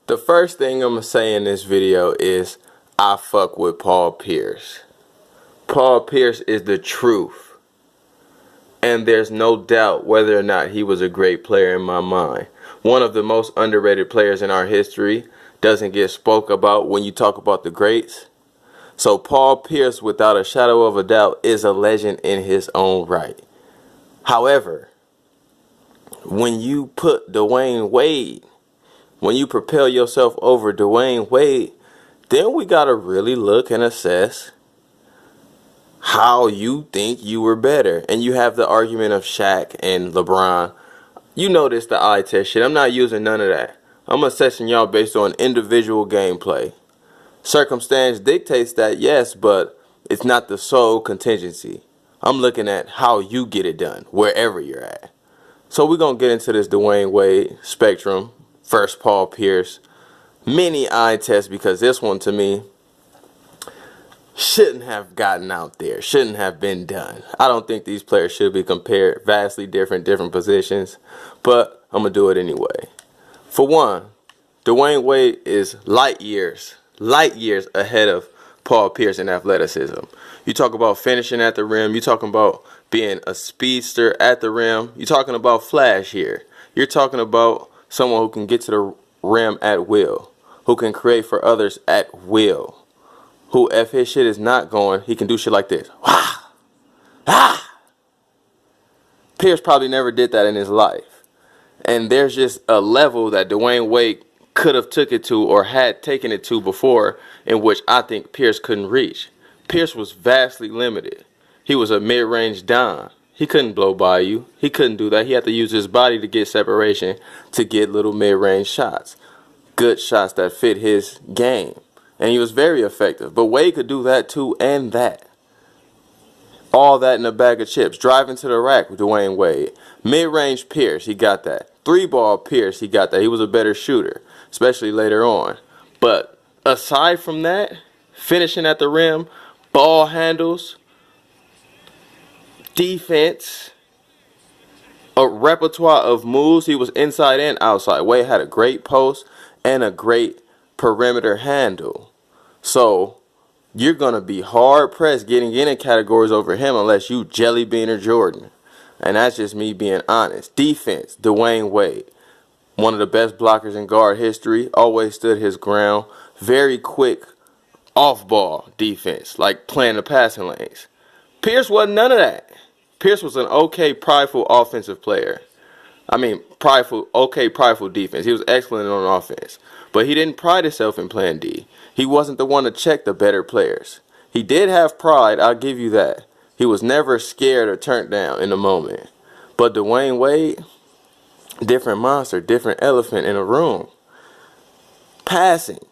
The first thing I'm going to say in this video is I fuck with Paul Pierce. Paul Pierce is the truth. And there's no doubt whether or not he was a great player in my mind. One of the most underrated players in our history, doesn't get spoke about when you talk about the greats. So Paul Pierce, without a shadow of a doubt, is a legend in his own right. However, when you put Dwyane Wade, when you propel yourself over Dwyane Wade, then we got to really look and assess how you think you were better. And you have the argument of Shaq and LeBron. You notice the eye test shit. I'm not using none of that. I'm assessing y'all based on individual gameplay. Circumstance dictates that, yes, but it's not the sole contingency. I'm looking at how you get it done, wherever you're at. So we're going to get into this Dwyane Wade spectrum. First, Paul Pierce. Mini eye test, because this one, to me, shouldn't have gotten out there. Shouldn't have been done. I don't think these players should be compared. Vastly different positions. But I'm going to do it anyway. For one, Dwyane Wade is light years ahead of Paul Pierce in athleticism. You talk about finishing at the rim. You're talking about being a speedster at the rim. You're talking about flash here. You're talking about someone who can get to the rim at will, who can create for others at will, who, if his shit is not going, he can do shit like this. Wah! Ah! Pierce probably never did that in his life. And there's just a level that Dwyane Wade could have took it to or had taken it to before, in which I think Pierce couldn't reach. Pierce was vastly limited. He was a mid-range don. He couldn't blow by you. He couldn't do that. He had to use his body to get separation, to get little mid-range shots. Good shots that fit his game. And he was very effective. But Wade could do that too, and that. All that in a bag of chips. Driving to the rack with Dwyane Wade. Mid-range Pierce, he got that. Three-ball Pierce, he got that. He was a better shooter, especially later on. But aside from that, finishing at the rim, ball handles, defense, a repertoire of moves. He was inside and outside. Wade had a great post and a great perimeter handle. So you're going to be hard-pressed getting in categories over him unless you Jelly Bean or Jordan. And that's just me being honest. Defense, Dwyane Wade. One of the best blockers in guard history. Always stood his ground. Very quick off-ball defense, like playing the passing lanes. Pierce wasn't none of that. Pierce was an okay, prideful offensive player. I mean, prideful defense. He was excellent on offense. But he didn't pride himself in playing D. He wasn't the one to check the better players. He did have pride, I'll give you that. He was never scared or turned down in the moment. But Dwyane Wade, different monster, different elephant in a room. Passing.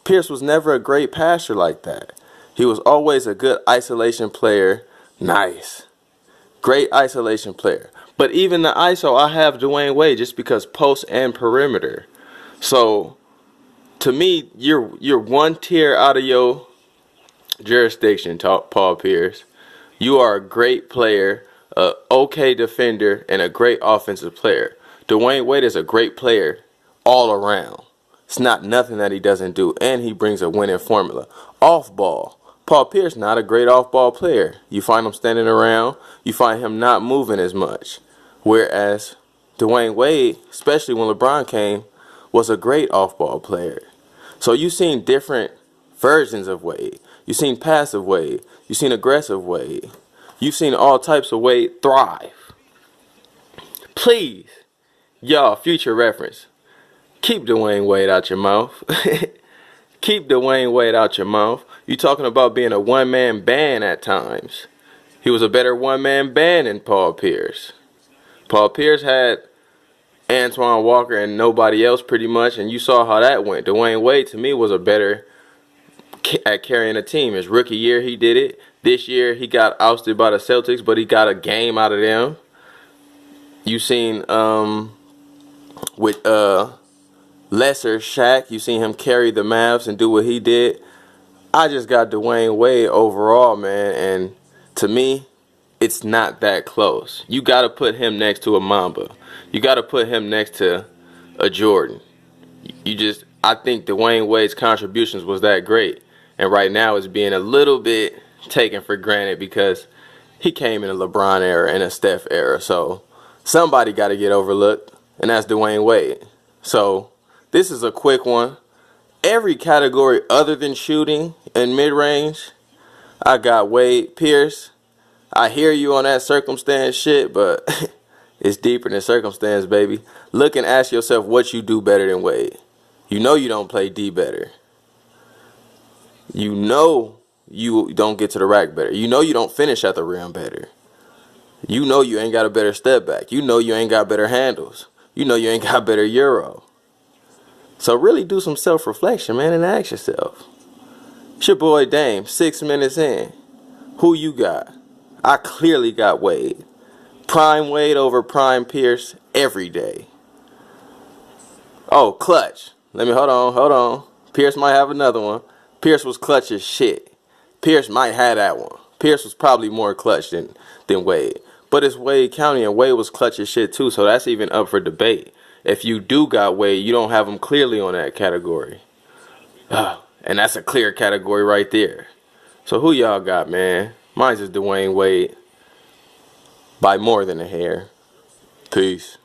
Pierce was never a great passer like that. He was always a good isolation player. Nice. Great isolation player. But even the ISO, I have Dwyane Wade just because post and perimeter. So, to me, you're one tier out of your jurisdiction, Paul Pierce. You are a great player, a okay defender, and a great offensive player. Dwyane Wade is a great player all around. It's not nothing that he doesn't do, and he brings a winning formula. Off ball. Paul Pierce, not a great off-ball player. You find him standing around. You find him not moving as much. Whereas Dwyane Wade, especially when LeBron came, was a great off-ball player. So you've seen different versions of Wade. You've seen passive Wade. You've seen aggressive Wade. You've seen all types of Wade thrive. Please, y'all, future reference, keep Dwyane Wade out your mouth. Keep Dwyane Wade out your mouth. You talking about being a one-man band at times. He was a better one-man band than Paul Pierce. Paul Pierce had Antoine Walker and nobody else pretty much, and you saw how that went. Dwyane Wade, to me, was a better at carrying a team. His rookie year, he did it. This year, he got ousted by the Celtics, but he got a game out of them. You seen with lesser Shaq, you seen him carry the Mavs and do what he did. I just got Dwyane Wade overall, man, and to me, it's not that close. You got to put him next to a Mamba. You got to put him next to a Jordan. You just, I think Dwyane Wade's contributions was that great. And right now it's being a little bit taken for granted because he came in a LeBron era and a Steph era. So somebody got to get overlooked, and that's Dwyane Wade. So this is a quick one. Every category other than shooting and mid-range, I got Wade. Pierce, I hear you on that circumstance shit, but it's deeper than circumstance, baby. Look and ask yourself what you do better than Wade. You know you don't play D better. You know you don't get to the rack better. You know you don't finish at the rim better. You know you ain't got a better step back. You know you ain't got better handles. You know you ain't got better Euro. So really do some self-reflection, man, and ask yourself. It's your boy Dame, 6 minutes in. Who you got? I clearly got Wade. Prime Wade over Prime Pierce every day. Oh, clutch. Hold on. Pierce might have another one. Pierce was clutch as shit. Pierce might have that one. Pierce was probably more clutch than Wade. But it's Wade County, and Wade was clutch as shit too, so that's even up for debate. If you do got Wade, you don't have him clearly on that category. And that's a clear category right there. So who y'all got, man? Mine's just Dwyane Wade by more than a hair. Peace.